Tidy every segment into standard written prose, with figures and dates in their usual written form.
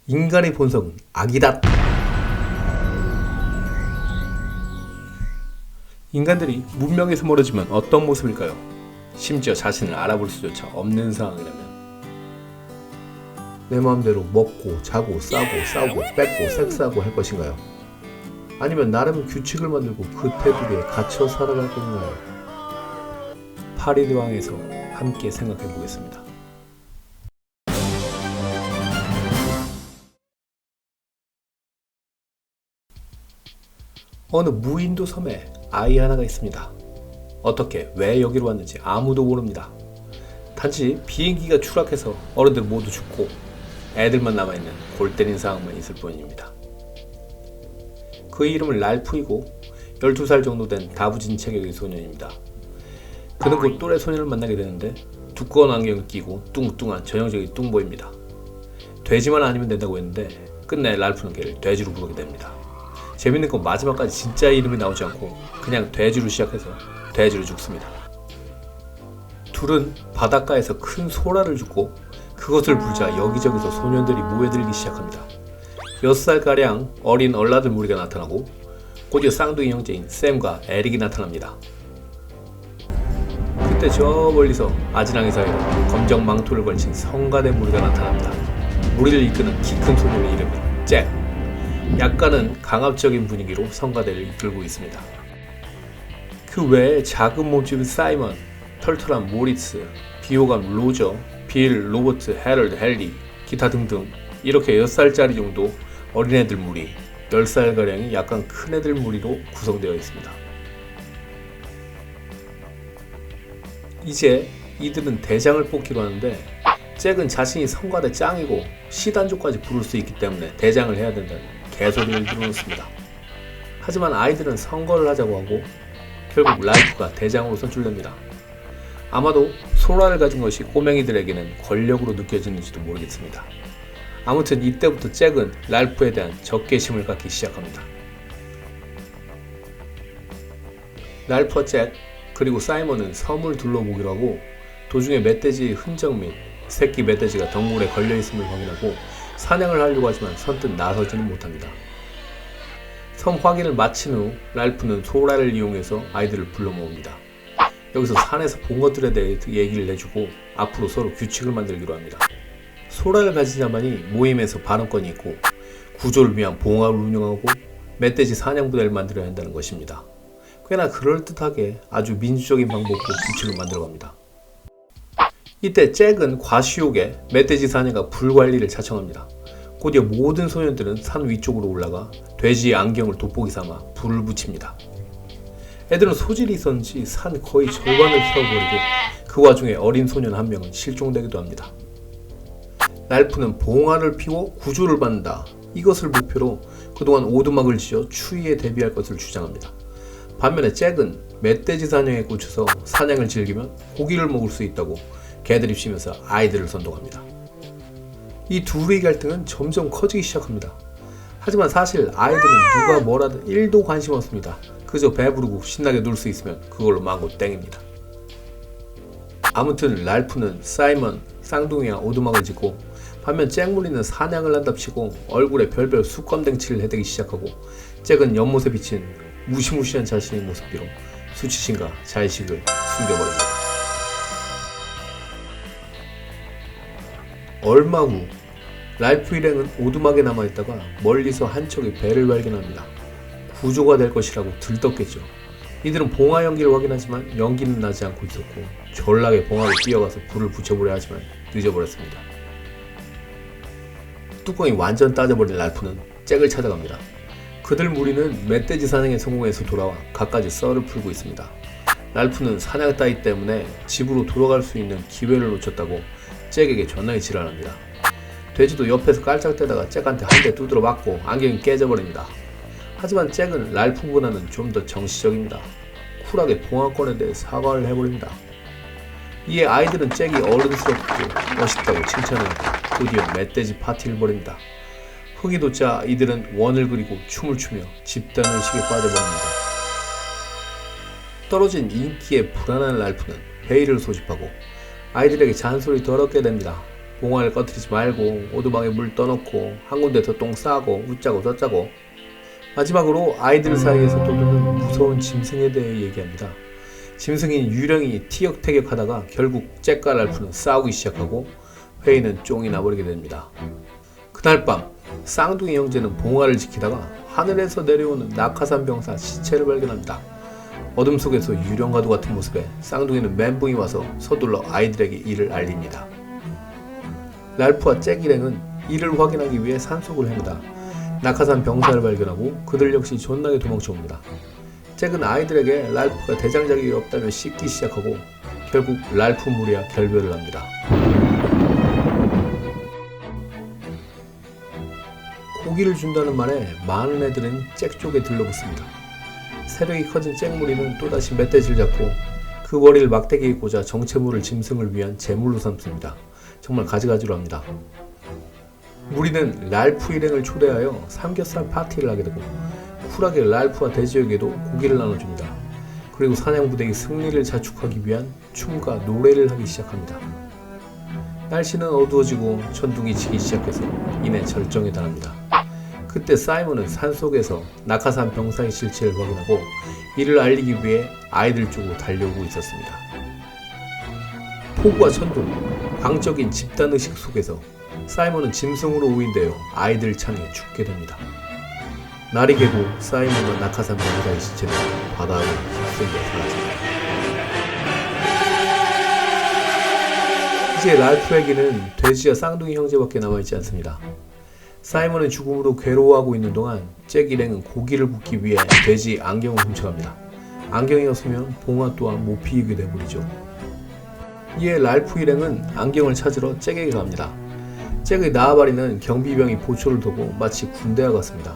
인간의 본성은 악이다. 인간들이 문명에서 멀어지면 어떤 모습일까요? 심지어 자신을 알아볼 수조차 없는 상황이라면 내 마음대로 먹고 자고 싸고 뺏고 섹스하고 할 것인가요? 아니면 나름의 규칙을 만들고 그 테두리에 갇혀 살아갈 건가요? 파리대왕에서 함께 생각해 보겠습니다. 어느 무인도 섬에 아이 하나가 있습니다. 어떻게 왜 여기로 왔는지 아무도 모릅니다. 단지 비행기가 추락해서 어른들 모두 죽고 애들만 남아있는 골 때린 상황만 있을 뿐입니다. 그의 이름은 랄프이고 12살 정도 된 다부진 체격의 소년입니다. 그는 곧 또래 소년을 만나게 되는데 두꺼운 안경을 끼고 뚱뚱한 전형적인 뚱보입니다. 돼지만 아니면 된다고 했는데 끝내 랄프는 걔를 돼지로 부르게 됩니다. 재밌는 건 마지막까지 진짜 이름이 나오지 않고 그냥 돼지로 시작해서 돼지로 죽습니다. 둘은 바닷가에서 큰 소라를 죽고 그것을 불자 여기저기서 소년들이 모여들기 시작합니다. 6살가량 어린 얼라들 무리가 나타나고 곧이어 쌍둥이 형제인 샘과 에릭이 나타납니다. 그때 저 멀리서 아지랑이 사이로 검정 망토를 걸친 성가대 무리가 나타납니다. 무리를 이끄는 키 큰 소년의 이름은 잭. 약간은 강압적인 분위기로 성가대를 이끌고 있습니다. 그 외에 작은 몸집인 사이먼, 털털한 모리츠, 비호감 로저, 빌, 로버트, 해럴드, 헨리, 기타 등등 이렇게 6살짜리 정도 어린애들 무리, 10살가량이 약간 큰 애들 무리로 구성되어 있습니다. 이제 이들은 대장을 뽑기로 하는데 잭은 자신이 성가대 짱이고 시단조까지 부를 수 있기 때문에 대장을 해야 된다는 개소리를 들어놓습니다. 하지만 아이들은 선거를 하자고 하고 결국 랄프가 대장으로 선출됩니다. 아마도 소라를 가진 것이 꼬맹이들에게는 권력으로 느껴지는지도 모르겠습니다. 아무튼 이때부터 잭은 랄프에 대한 적개심을 갖기 시작합니다. 랄프와 잭 그리고 사이먼은 섬을 둘러보기로 하고 도중에 멧돼지의 흔적 및 새끼 멧돼지가 덩굴에 걸려있음을 확인하고 사냥을 하려고 하지만 선뜻 나서지는 못합니다. 섬 확인을 마친 후 랄프는 소라를 이용해서 아이들을 불러 모읍니다. 여기서 산에서 본 것들에 대해 얘기를 해주고 앞으로 서로 규칙을 만들기로 합니다. 소라를 가진 자만이 모임에서 발언권이 있고 구조를 위한 봉화를 운영하고 멧돼지 사냥 부대를 만들어야 한다는 것입니다. 꽤나 그럴듯하게 아주 민주적인 방법으로 규칙을 만들어갑니다. 이때 잭은 과시욕에 멧돼지 사냥과 불관리를 자청합니다. 곧이어 모든 소년들은 산 위쪽으로 올라가 돼지의 안경을 돋보기 삼아 불을 붙입니다. 애들은 소질이 있었는지 산 거의 절반을 태워버리고 그 와중에 어린 소년 한 명은 실종되기도 합니다. 랄프는 봉화를 피워 구조를 받는다. 이것을 목표로 그동안 오두막을 지어 추위에 대비할 것을 주장합니다. 반면에 잭은 멧돼지 사냥에 꽂혀서 사냥을 즐기면 고기를 먹을 수 있다고 개드립치면서 아이들을 선동합니다. 이 둘의 갈등은 점점 커지기 시작합니다. 하지만 사실 아이들은 누가 뭐라든 1도 관심 없습니다. 그저 배부르고 신나게 놀 수 있으면 그걸로 망고 땡입니다. 아무튼 랄프는 사이먼, 쌍둥이와 오두막을 짓고 반면 잭무리는 사냥을 한답시고 얼굴에 별별 수검댕치를 해대기 시작하고 잭은 연못에 비친 무시무시한 자신의 모습으로 수치심과 자의식을 숨겨버립니다. 얼마 후 랄프 일행은 오두막에 남아있다가 멀리서 한 척의 배를 발견합니다. 구조가 될 것이라고 들떴겠죠. 이들은 봉화 연기를 확인하지만 연기는 나지 않고 있었고 졸라게 봉화로 뛰어가서 불을 붙여보려 하지만 늦어버렸습니다. 뚜껑이 완전 따져버린 랄프는 잭을 찾아갑니다. 그들 무리는 멧돼지 사냥에 성공해서 돌아와 갖가지 썰을 풀고 있습니다. 랄프는 사냥 따위 때문에 집으로 돌아갈 수 있는 기회를 놓쳤다고 잭에게 존나게 지랄합니다. 돼지도 옆에서 깔짝대다가 잭한테 한 대 두드려 맞고 안경이 깨져버립니다. 하지만 잭은 랄프보다는 좀 더 정치적입니다. 쿨하게 봉화권에 대해 사과를 해버립니다. 이에 아이들은 잭이 어른스럽고 멋있다고 칭찬하고 곧이어 멧돼지 파티를 벌입니다. 흙이 돋자 이들은 원을 그리고 춤을 추며 집단의식에 빠져버립니다. 떨어진 인기에 불안한 랄프는 회의를 소집하고 아이들에게 잔소리 더럽게 됩니다. 봉화를 꺼뜨리지 말고 오두막에 물 떠놓고 한 군데서 똥 싸고 웃자고 저짜고. 마지막으로 아이들 사이에서 떠도는 무서운 짐승에 대해 얘기합니다. 짐승인 유령이 티격태격하다가 결국 잭과 랄프는 싸우기 시작하고 회의는 쫑이 나버리게 됩니다. 그날 밤 쌍둥이 형제는 봉화를 지키다가 하늘에서 내려오는 낙하산 병사 시체를 발견합니다. 어둠 속에서 유령과도 같은 모습에 쌍둥이는 멘붕이 와서 서둘러 아이들에게 이를 알립니다. 랄프와 잭 일행은 이를 확인하기 위해 산속을 헤매다 낙하산 병사를 발견하고 그들 역시 존나게 도망쳐옵니다. 잭은 아이들에게 랄프가 대장작이 없다며 씻기 시작하고 결국 랄프 무리와 결별을 합니다. 고기를 준다는 말에 많은 애들은 잭 쪽에 들러붙습니다. 세력이 커진 잭 무리는 또다시 멧돼지를 잡고 그 머리를 막대기에 꽂아 정체모를 짐승을 위한 제물로 삼습니다. 정말 가지가지로 합니다. 무리는 랄프 일행을 초대하여 삼겹살 파티를 하게 되고 쿨하게 랄프와 돼지에게도 고기를 나눠줍니다. 그리고 사냥부대의 승리를 자축하기 위한 춤과 노래를 하기 시작합니다. 날씨는 어두워지고 천둥이 치기 시작해서 이내 절정에 달합니다. 그때 사이먼은 산속에서 낙하산 병사의 실체를 확인하고 이를 알리기 위해 아이들 쪽으로 달려오고 있었습니다. 폭우와 천둥, 광적인 집단의식 속에서 사이먼은 짐승으로 오인되어 아이들 창에 죽게 됩니다. 날이 개고 사이먼과 낙하산 병사의 시체는 바다로 휩쓸려 사라집니다. 이제 랄프에게는 돼지와 쌍둥이 형제밖에 남아있지 않습니다. 사이먼은 죽음으로 괴로워하고 있는 동안 잭 일행은 고기를 굽기 위해 돼지 안경을 훔쳐갑니다. 안경이 없으면 봉화 또한 못 피우게 되버리죠. 이에 랄프 일행은 안경을 찾으러 잭에게 갑니다. 잭의 나아바리는 경비병이 보초를 두고 마치 군대와 같습니다.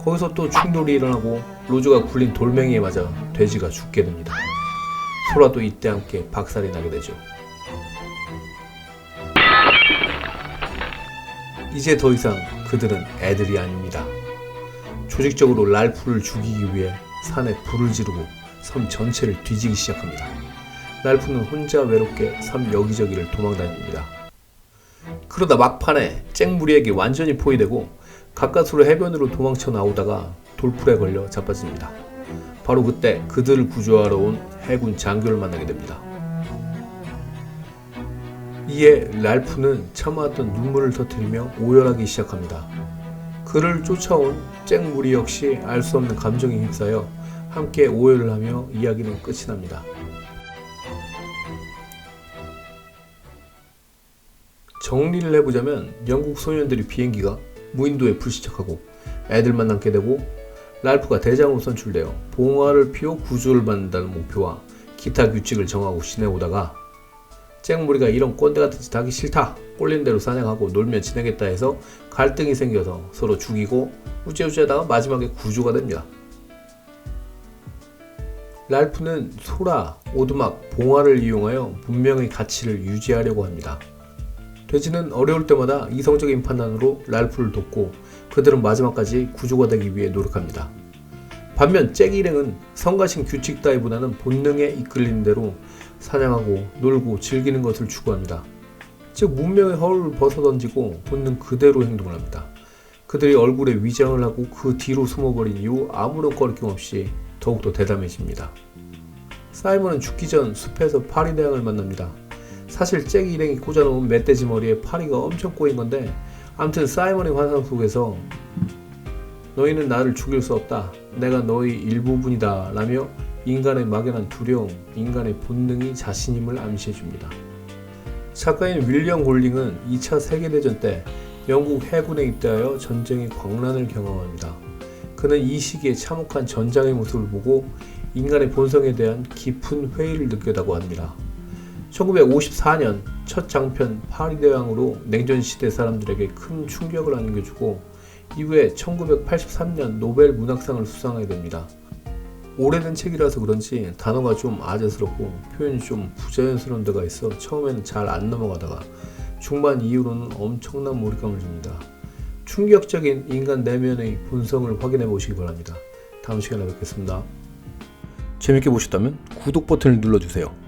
거기서 또 충돌이 일어나고 로즈가 굴린 돌멩이에 맞아 돼지가 죽게 됩니다. 소라도 이때 함께 박살이 나게 되죠. 이제 더 이상 그들은 애들이 아닙니다. 조직적으로 랄프를 죽이기 위해 산에 불을 지르고 섬 전체를 뒤지기 시작합니다. 랄프는 혼자 외롭게 섬 여기저기를 도망다닙니다. 그러다 막판에 잭 무리에게 완전히 포위되고 가까스로 해변으로 도망쳐 나오다가 돌풀에 걸려 자빠집니다. 바로 그때 그들을 구조하러 온 해군 장교를 만나게 됩니다. 이에 랄프는 참아왔던 눈물을 터뜨리며 오열하기 시작합니다. 그를 쫓아온 잭 무리 역시 알 수 없는 감정에 휩싸여 함께 오열을 하며 이야기는 끝이 납니다. 정리를 해보자면 영국 소년들이 비행기가 무인도에 불시착하고 애들만 남게 되고 랄프가 대장으로 선출되어 봉화를 피워 구조를 받는다는 목표와 기타 규칙을 정하고 지내오다가 잭 무리가 이런 꼰대 같은 짓 하기 싫다, 꼴린 대로 사냥하고 놀면 지내겠다 해서 갈등이 생겨서 서로 죽이고 우째우째하다가 마지막에 구조가 됩니다. 랄프는 소라, 오두막, 봉화를 이용하여 문명의 가치를 유지하려고 합니다. 돼지는 어려울 때마다 이성적인 판단으로 랄프를 돕고 그들은 마지막까지 구조가 되기 위해 노력합니다. 반면 잭 일행은 성가신 규칙 따위보다는 본능에 이끌리는 대로 사냥하고 놀고 즐기는 것을 추구합니다. 즉 문명의 허울을 벗어던지고 본능 그대로 행동을 합니다. 그들이 얼굴에 위장을 하고 그 뒤로 숨어버린 이후 아무런 꺼리낌 없이 더욱더 대담해집니다. 사이먼은 죽기 전 숲에서 파리대왕을 만납니다. 사실 잭 일행이 꽂아놓은 멧돼지 머리에 파리가 엄청 꼬인 건데 암튼 사이먼의 환상 속에서 너희는 나를 죽일 수 없다. 내가 너희 일부분이다. 라며 인간의 막연한 두려움, 인간의 본능이 자신임을 암시해줍니다. 작가인 윌리엄 골링은 2차 세계대전 때 영국 해군에 입대하여 전쟁의 광란을 경험합니다. 그는 이 시기에 참혹한 전장의 모습을 보고 인간의 본성에 대한 깊은 회의를 느꼈다고 합니다. 1954년 첫 장편 파리대왕으로 냉전시대 사람들에게 큰 충격을 안겨주고 이후에 1983년 노벨 문학상을 수상하게 됩니다. 오래된 책이라서 그런지 단어가 좀 아재스럽고 표현이 좀 부자연스러운 데가 있어 처음에는 잘 안 넘어가다가 중반 이후로는 엄청난 몰입감을 줍니다. 충격적인 인간 내면의 본성을 확인해 보시기 바랍니다. 다음 시간에 뵙겠습니다. 재밌게 보셨다면 구독 버튼을 눌러주세요.